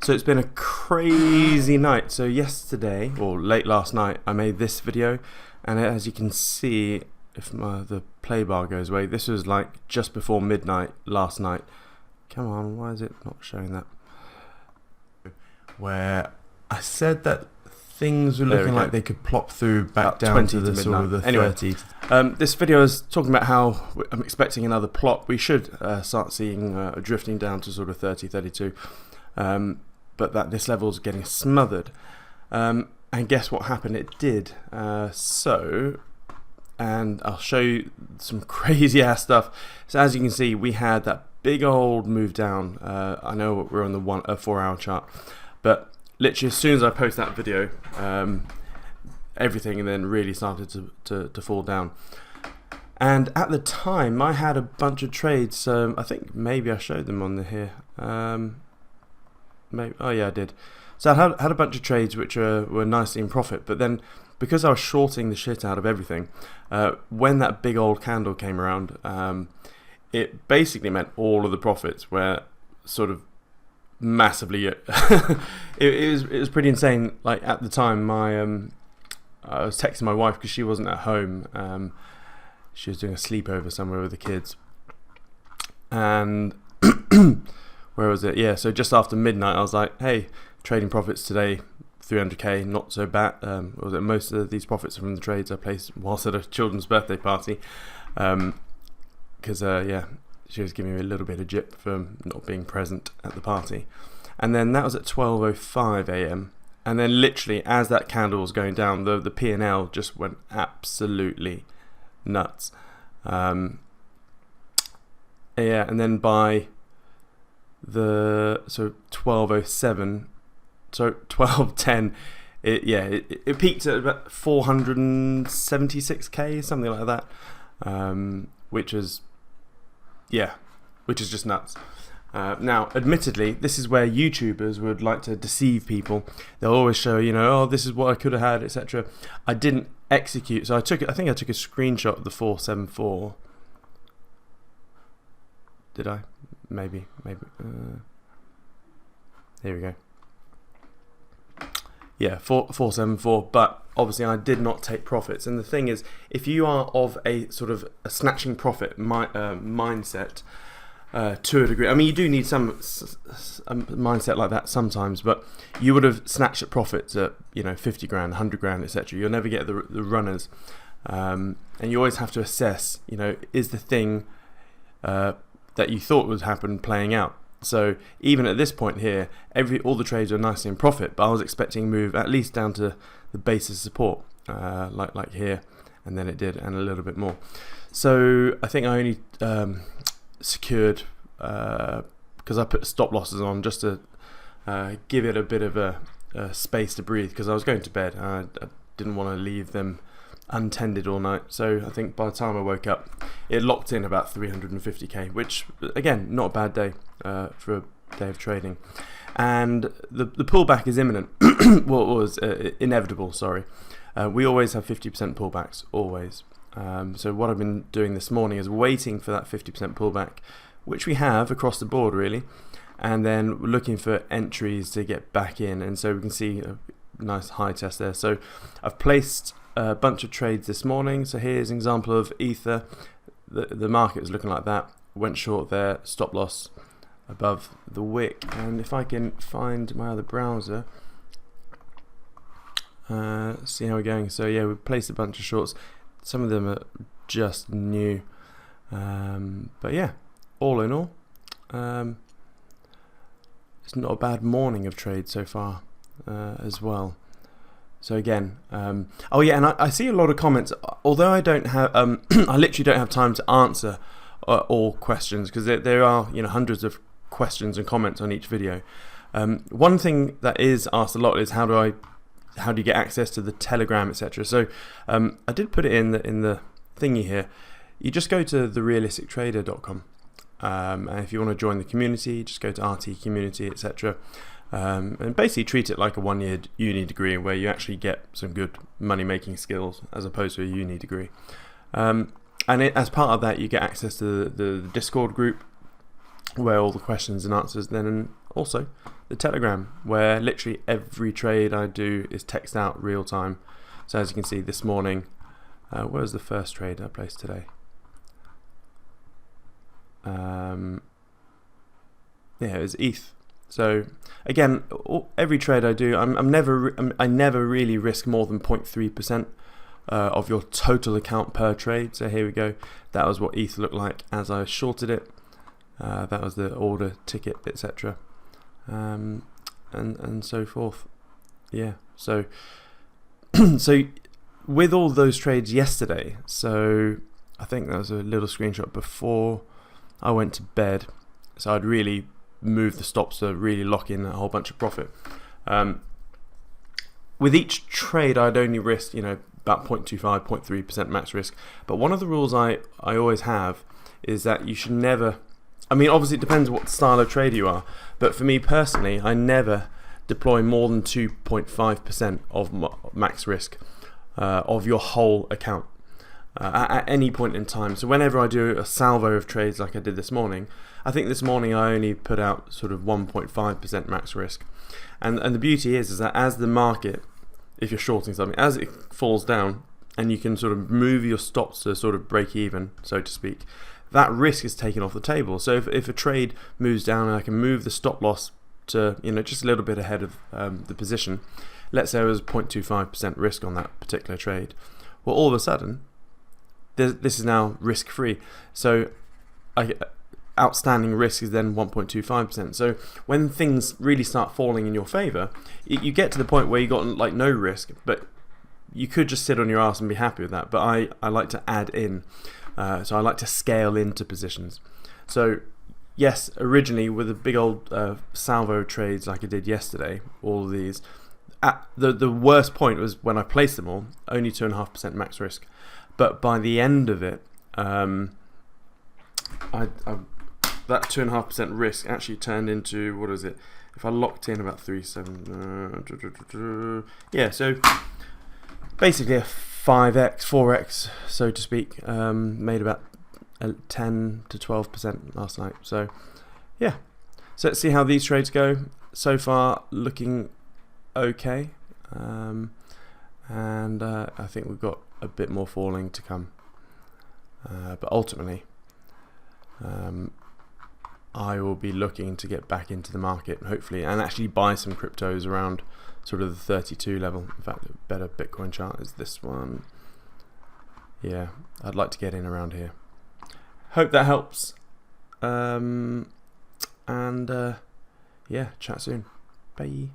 So it's been a crazy night. So yesterday, or late last night, I made this video, and as you can see, if the play bar goes away, this was like just before midnight last night. Come on, why is it not showing that? Where I said that things were looking like they could plop through back down to the sort of the 30. This video is talking about how I'm expecting another plop. We should start seeing drifting down to sort of 30, 32. But that this level is getting smothered, and guess what happened? It did. And I'll show you some crazy ass stuff. So as you can see, we had that big old move down. I know we're on the 4-hour chart, but literally as soon as I post that video, everything then really started to fall down. And at the time, I had a bunch of trades. I think maybe I showed them on here. Maybe, oh yeah, I did. So I had a bunch of trades which were nicely in profit, but then because I was shorting the shit out of everything, when that big old candle came around, it basically meant all of the profits were sort of massively. it was pretty insane. Like at the time, I was texting my wife because she wasn't at home. She was doing a sleepover somewhere with the kids, and. Where was it? Yeah, so just after midnight, I was like, hey, trading profits today, 300k, not so bad. Was it most of these profits are from the trades I placed whilst at a children's birthday party? Because, yeah, she was giving me a little bit of jip for not being present at the party. And then that was at 12:05 a.m. And then literally, as that candle was going down, the P&L just went absolutely nuts. Yeah, and then by... so 12:07, so 12:10, it peaked at about 476k, something like that, which is just nuts. Now, admittedly, this is where YouTubers would like to deceive people. They'll always show, oh, this is what I could have had, etc. I didn't execute, so I think I took a screenshot of the 474. Did I? Maybe. Here we go. Yeah, 474. But obviously, I did not take profits. And the thing is, if you are of a sort of a snatching profit mindset to a degree, I mean, you do need some mindset like that sometimes. But you would have snatched at profits at 50 grand, 100 grand, etc. You'll never get the runners, and you always have to assess. Is the thing that you thought would happen playing out. So even at this point here, all the trades are nicely in profit, but I was expecting a move at least down to the basis support, like here, and then it did, and a little bit more. So I think I only secured because I put stop losses on just to give it a bit of a space to breathe, because I was going to bed and I didn't want to leave them untended all night. So I think by the time I woke up, it locked in about 350k, which again, not a bad day for a day of trading. And the pullback is imminent. Well, it was inevitable, sorry. We always have 50% pullbacks, always. So what I've been doing this morning is waiting for that 50% pullback, which we have across the board really, and then looking for entries to get back in. And so we can see a nice high test there. So I've placed a bunch of trades this morning. So here's an example of Ether. The market is looking like that. Went short there, stop loss above the wick. And if I can find my other browser, see how we're going. So yeah, we placed a bunch of shorts. Some of them are just new, but yeah, all in all, it's not a bad morning of trade so far as well. So again, oh yeah, and I see a lot of comments. Although I don't have, I literally don't have time to answer all questions, because there are hundreds of questions and comments on each video. One thing that is asked a lot is how do you get access to the Telegram, etc. So I did put it in the thingy here. You just go to therealistictrader.com, and if you want to join the community, just go to RT community, etc. And basically treat it like a one-year uni degree, where you actually get some good money-making skills as opposed to a uni degree. And as part of that, you get access to the Discord group, where all the questions and answers then also the Telegram, where literally every trade I do is text out real time. So as you can see this morning, where was the first trade I placed today? Yeah, it was ETH. So again, every trade I do, I never really risk more than 0.3% of your total account per trade. So here we go. That was what ETH looked like as I shorted it. That was the order ticket, etc. And so forth. Yeah. So so with all those trades yesterday, so I think that was a little screenshot before I went to bed. So I'd really move the stops to really lock in a whole bunch of profit. With each trade, I'd only risk, about 0.25, 0.3% max risk. But one of the rules I always have is that you should never, obviously it depends what style of trader you are, but for me personally, I never deploy more than 2.5% of max risk of your whole account at any point in time. So whenever I do a salvo of trades like I did this morning, I think this morning I only put out sort of 1.5% max risk. And the beauty is that as the market, if you're shorting something, as it falls down and you can sort of move your stops to sort of break even, so to speak, that risk is taken off the table. So if a trade moves down and I can move the stop loss to just a little bit ahead of the position, let's say there was 0.25% risk on that particular trade, well, all of a sudden this is now risk free. So outstanding risk is then 1.25%. So when things really start falling in your favor, you get to the point where you got like no risk, but you could just sit on your ass and be happy with that. But I like to add in, so I like to scale into positions. So yes, originally with the big old salvo trades like I did yesterday, all of these, the worst point was when I placed them all, only 2.5% max risk. But by the end of it, that 2.5% risk actually turned into, what is it? If I locked in about 3.7, yeah. So basically a 5x, 4x, so to speak, made about 10 to 12% last night. So yeah. So let's see how these trades go. So far, looking okay, and I think we've got a bit more falling to come, but ultimately I will be looking to get back into the market hopefully and actually buy some cryptos around sort of the 32 level. In fact, a better Bitcoin chart is this one. Yeah, I'd like to get in around here. Hope that helps, and yeah, chat soon. Bye.